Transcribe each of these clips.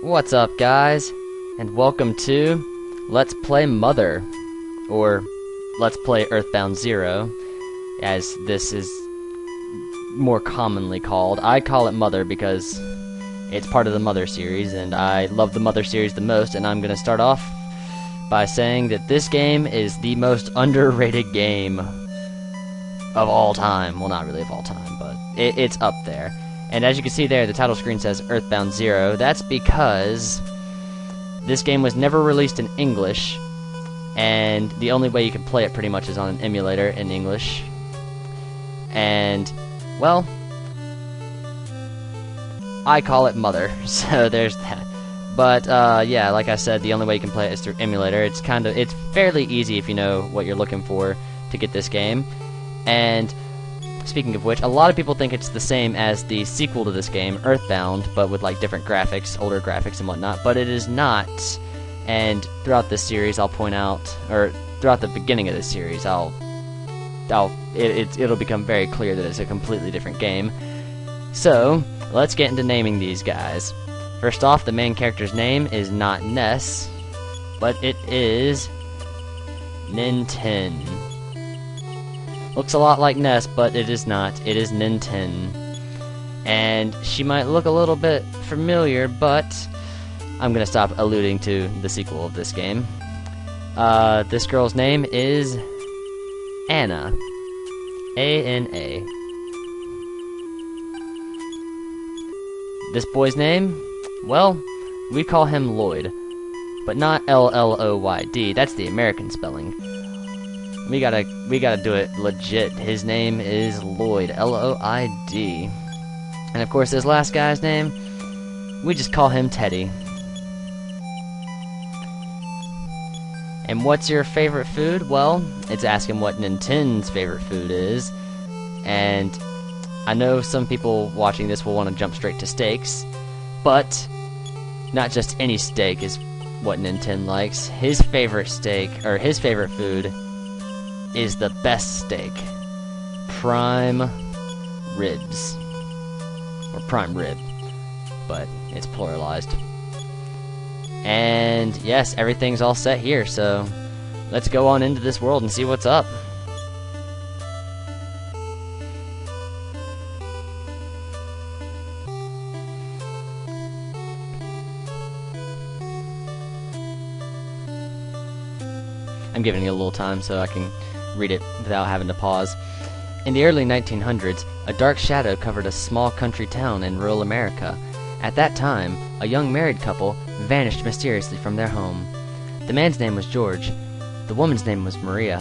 What's up, guys, and welcome to Let's Play Mother, or Let's Play EarthBound 0, as this is more commonly called. I call it Mother because it's part of the Mother series, and I love the Mother series the most, and I'm going to start off by saying that this game is the most underrated game of all time. Well, not really of all time, but it's up there. And as you can see there, the title screen says EarthBound 0. That's because this game was never released in English, and the only way you can play it pretty much is on an emulator in English. And, well, I call it Mother, so there's that. But, yeah, like I said, the only way you can play it is through emulator. It's fairly easy if you know what you're looking for to get this game. And speaking of which, a lot of people think it's the same as the sequel to this game, EarthBound, but with like different graphics, older graphics and whatnot, but it is not. And throughout this series, I'll point out, or throughout the beginning of this series, it'll become very clear that it's a completely different game. So, let's get into naming these guys. First off, the main character's name is not Ness, but it is Ninten. Looks a lot like Ness, but it is not. It is Ninten. And she might look a little bit familiar, but I'm going to stop alluding to the sequel of this game. This girl's name is Anna. A-N-A. This boy's name? Well, we call him Lloyd. But not L-L-O-Y-D. That's the American spelling. We gotta do it legit. His name is Lloyd, L-O-I-D. And of course, this last guy's name, we just call him Teddy. And what's your favorite food? Well, it's asking what Ninten's favorite food is. And I know some people watching this will want to jump straight to steaks, but not just any steak is what Ninten likes. His favorite steak, or his favorite food, is the best steak. Prime ribs. Or prime rib. But it's pluralized. And yes, everything's all set here, so let's go on into this world and see what's up. I'm giving you a little time so I can read it without having to pause. In the early 1900s, a dark shadow covered a small country town in rural America. At that time, a young married couple vanished mysteriously from their home. The man's name was George. The woman's name was Maria.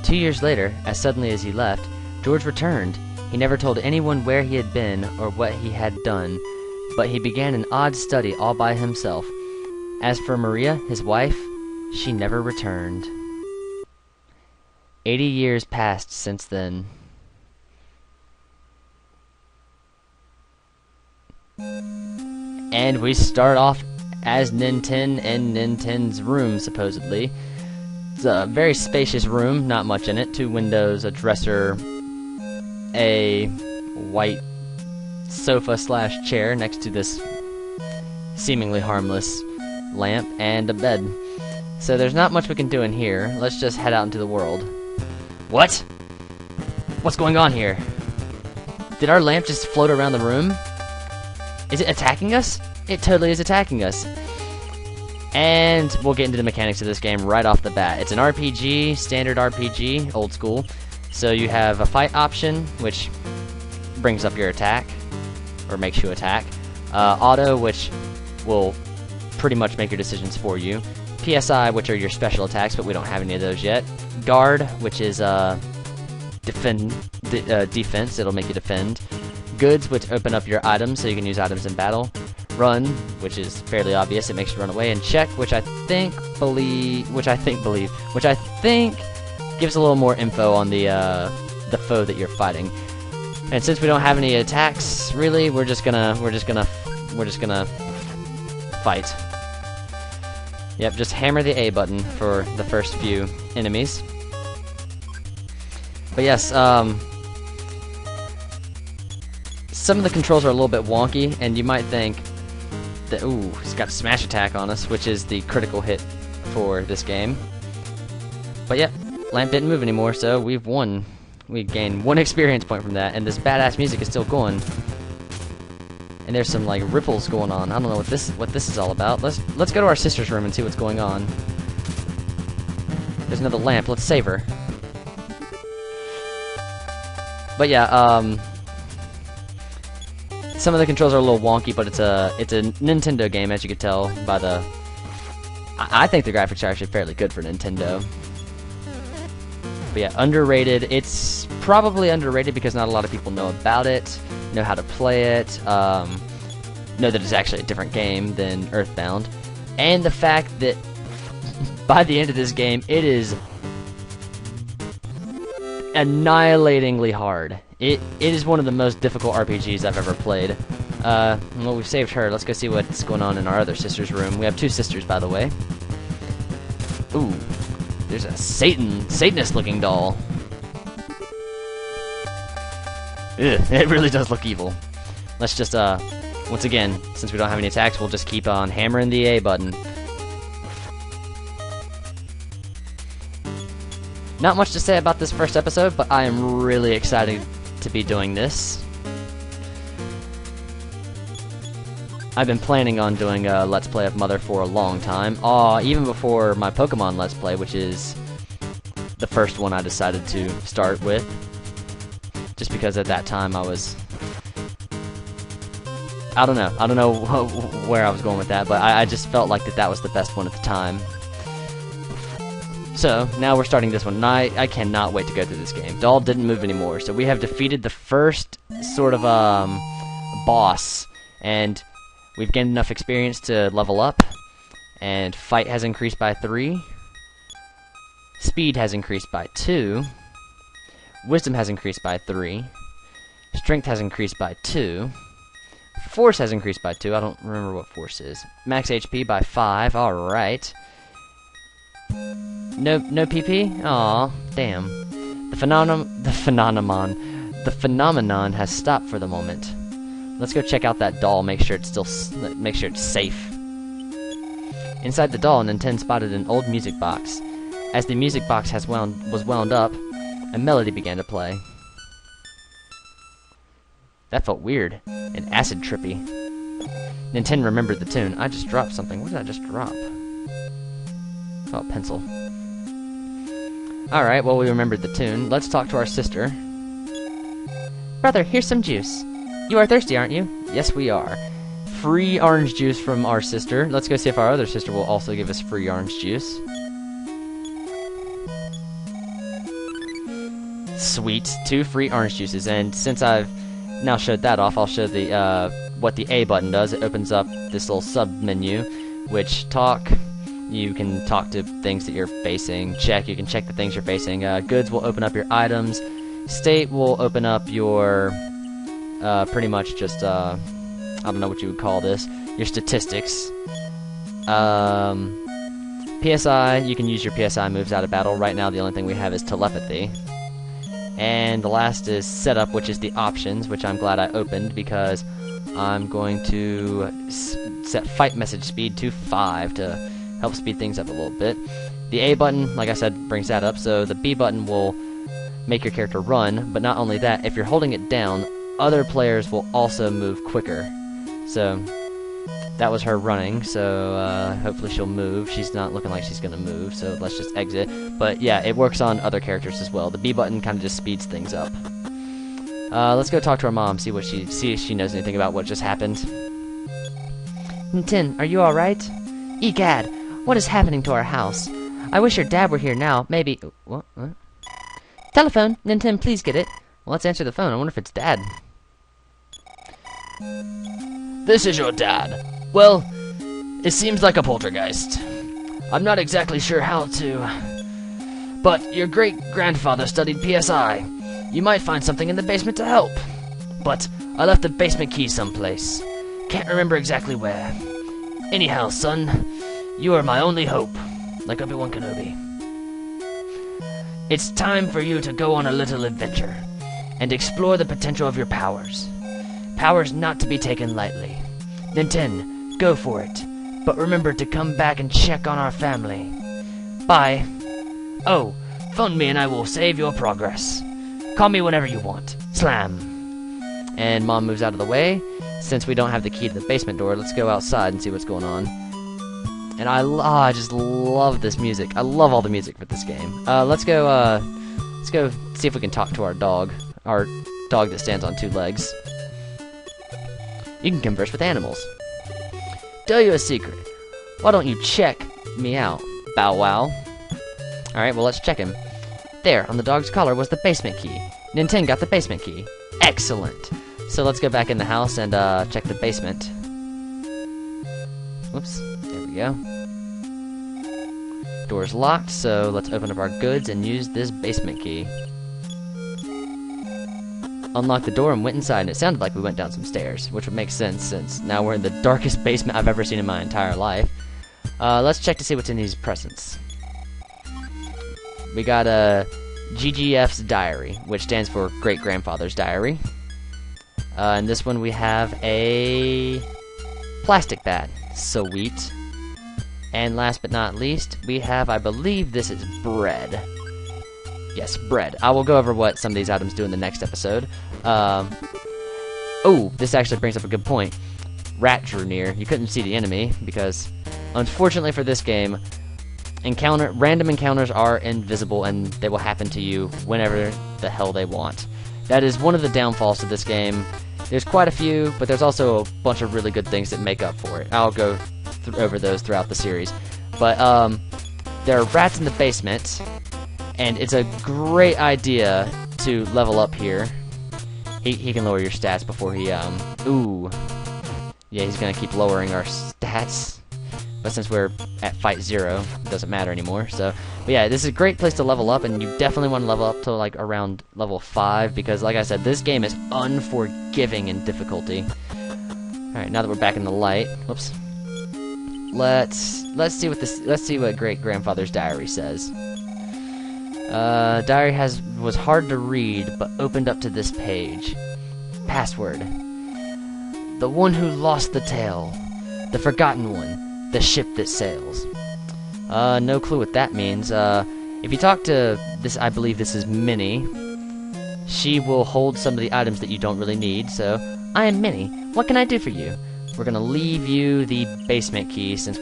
2 years later, as suddenly as he left, George returned. He never told anyone where he had been or what he had done, but he began an odd study all by himself. As for Maria, his wife, she never returned. 80 years passed since then. And we start off as Ninten in Ninten's room, supposedly. It's a very spacious room, not much in it. 2 windows, a dresser, a white sofa/chair next to this seemingly harmless lamp, and a bed. So there's not much we can do in here. Let's just head out into the world. What? What's going on here? Did our lamp just float around the room? Is it attacking us? It totally is attacking us. And we'll get into the mechanics of this game right off the bat. It's an RPG, standard RPG, old school. So you have a fight option, which brings up your attack, or makes you attack. Auto, which will pretty much make your decisions for you. PSI, which are your special attacks, but we don't have any of those yet. Guard, which is defense, it'll make you defend. Goods, which open up your items, so you can use items in battle. Run, which is fairly obvious, it makes you run away. And check, which I think gives a little more info on the foe that you're fighting. And since we don't have any attacks, really, we're just gonna fight. Yep, just hammer the A button for the first few enemies. But yes, some of the controls are a little bit wonky, and you might think, Ooh, he's got smash attack on us, which is the critical hit for this game. But yeah, lamp didn't move anymore, so we've won. We gained 1 experience point from that, and this badass music is still going. And there's some like ripples going on. I don't know what this is all about. Let's go to our sister's room and see what's going on. There's another lamp. Let's save her. But yeah, some of the controls are a little wonky, but it's a Nintendo game, as you can tell by the. I think the graphics are actually fairly good for Nintendo. But yeah, underrated. It's probably underrated because not a lot of people know about it, know how to play it, know that it's actually a different game than EarthBound, and the fact that by the end of this game, it is annihilatingly hard. It is one of the most difficult RPGs I've ever played. Well, we've saved her. Let's go see what's going on in our other sister's room. We have 2 sisters, by the way. Ooh, there's a Satanist-looking doll. Ugh, it really does look evil. Let's just, once again, since we don't have any attacks, we'll just keep on hammering the A button. Not much to say about this first episode, but I am really excited to be doing this. I've been planning on doing a Let's Play of Mother for a long time. Even before my Pokemon Let's Play, which is the first one I decided to start with. Just because at that time I was... I don't know where I was going with that, but I just felt like that was the best one at the time. So, now we're starting this one, and I cannot wait to go through this game. Doll didn't move anymore, so we have defeated the first sort of, boss, and we've gained enough experience to level up, and fight has increased by 3, speed has increased by 2, wisdom has increased by 3, strength has increased by 2, force has increased by 2, I don't remember what force is, max HP by 5, alright. No PP? Aw, damn. The phenomenon has stopped for the moment. Let's go check out that doll, make sure it's safe. Inside the doll, Nintendo spotted an old music box. As the music box was wound up, a melody began to play. That felt weird and acid trippy. Nintendo remembered the tune. I just dropped something. What did I just drop? Oh, pencil. Alright, well, we remembered the tune. Let's talk to our sister. Brother, here's some juice. You are thirsty, aren't you? Yes, we are. Free orange juice from our sister. Let's go see if our other sister will also give us free orange juice. Sweet. 2 free orange juices. And since I've now showed that off, I'll show the what the A button does. It opens up this little sub-menu, which talk... You can talk to things that you're facing. Check, you can check the things you're facing. Goods will open up your items. State will open up your, pretty much just, I don't know what you would call this. Your statistics. PSI, you can use your PSI moves out of battle. Right now the only thing we have is telepathy. And the last is setup, which is the options, which I'm glad I opened because I'm going to set fight message speed to 5 to help speed things up a little bit. The A button, like I said, brings that up, so the B button will make your character run, but not only that, if you're holding it down, other players will also move quicker. So, that was her running, so hopefully she'll move. She's not looking like she's gonna move, so let's just exit. But yeah, it works on other characters as well. The B button kind of just speeds things up. Let's go talk to our mom, see if she knows anything about what just happened. Tin, are you alright? Egad! What is happening to our house? I wish your dad were here now. Maybe... What? Telephone. Nintendo, please get it. Well, let's answer the phone. I wonder if it's Dad. This is your dad. Well, it seems like a poltergeist. I'm not exactly sure how to... But your great-grandfather studied PSI. You might find something in the basement to help. But I left the basement key someplace. Can't remember exactly where. Anyhow, son... You are my only hope, like Ep.1 Kenobi. It's time for you to go on a little adventure, and explore the potential of your powers. Powers not to be taken lightly. Nintendo, go for it. But remember to come back and check on our family. Bye. Oh, phone me and I will save your progress. Call me whenever you want. Slam. And Mom moves out of the way. Since we don't have the key to the basement door, let's go outside and see what's going on. And I just love this music. I love all the music for this game. Let's go see if we can talk to our dog that stands on 2 legs. You can converse with animals. Tell you a secret. Why don't you check me out, Bow Wow? Alright, well, let's check him. There, on the dog's collar was the basement key. Nintendo got the basement key. Excellent. So let's go back in the house and check the basement. Whoops. There we go. Door's locked, so let's open up our goods and use this basement key. Unlocked the door and went inside, and it sounded like we went down some stairs, which would make sense since now we're in the darkest basement I've ever seen in my entire life. Let's check to see what's in these presents. We got a GGF's diary, which stands for Great Grandfather's Diary. In this one we have a plastic bat. Sweet. And last but not least, we have, I believe this is bread. Yes, bread. I will go over what some of these items do in the next episode. Oh, this actually brings up a good point. Rat drew near. You couldn't see the enemy, because, unfortunately for this game, random encounters are invisible, and they will happen to you whenever the hell they want. That is one of the downfalls to this game. There's quite a few, but there's also a bunch of really good things that make up for it. I'll go over those throughout the series. But, there are rats in the basement, and it's a great idea to level up here. He can lower your stats before he, ooh. Yeah, he's gonna keep lowering our stats. But since we're at fight 0, it doesn't matter anymore. So, but yeah, this is a great place to level up, and you definitely want to level up to like around level 5 because, like I said, this game is unforgiving in difficulty. All right, now that we're back in the light, whoops. Let's see what Great Grandfather's Diary says. Diary was hard to read, but opened up to this page. Password. The one who lost the tale. The forgotten one. The ship that sails. No clue what that means. If you talk to this, I believe this is Minnie, she will hold some of the items that you don't really need, so, I am Minnie. What can I do for you? We're gonna leave you the basement key since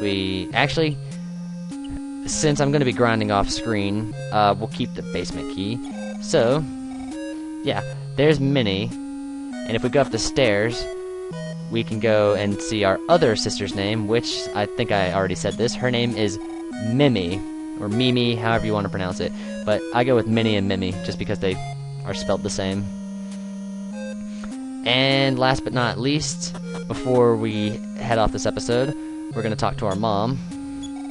I'm gonna be grinding off screen, we'll keep the basement key. So, yeah, there's Minnie, and if we go up the stairs, we can go and see our other sister's name, which I think I already said this. Her name is Mimi, or Mimi, however you want to pronounce it. But I go with Minnie and Mimi, just because they are spelled the same. And last but not least, before we head off this episode, we're going to talk to our mom,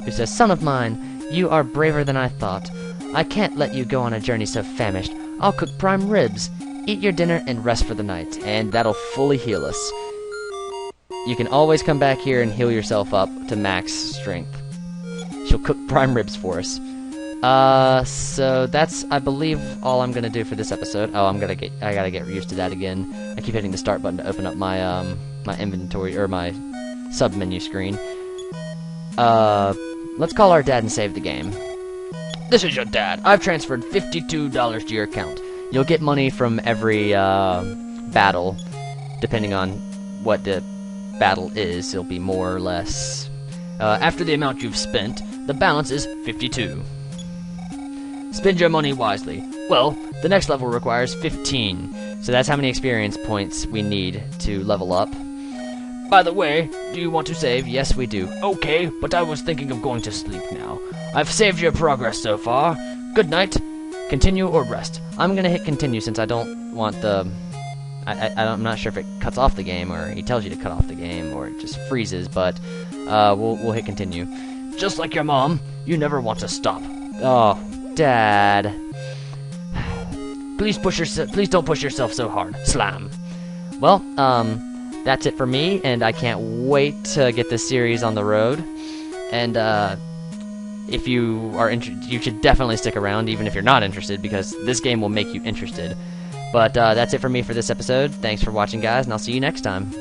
who says, "Son of mine, you are braver than I thought. I can't let you go on a journey so famished. I'll cook prime ribs. Eat your dinner and rest for the night, and that'll fully heal us. You can always come back here and heal yourself up to max strength. She'll cook prime ribs for us." So that's, I believe, all I'm gonna do for this episode. Oh, I gotta get used to that again. I keep hitting the start button to open up my my inventory or my sub menu screen. Let's call our dad and save the game. This is your dad. I've transferred $52 to your account. You'll get money from every battle, depending on what the battle is. It'll be more or less. After the amount you've spent, the balance is 52. Spend your money wisely. Well, the next level requires 15. So that's how many experience points we need to level up. By the way, do you want to save? Yes, we do. Okay, but I was thinking of going to sleep now. I've saved your progress so far. Good night. Continue or rest. I'm gonna hit continue since I don't want the... I'm not sure if it cuts off the game, or he tells you to cut off the game, or it just freezes, but we'll hit continue. Just like your mom, you never want to stop. Oh, Dad. Please don't push yourself so hard. Slam. Well, that's it for me, and I can't wait to get this series on the road. And if you are interested, you should definitely stick around, even if you're not interested, because this game will make you interested. But that's it for me for this episode. Thanks for watching, guys, and I'll see you next time.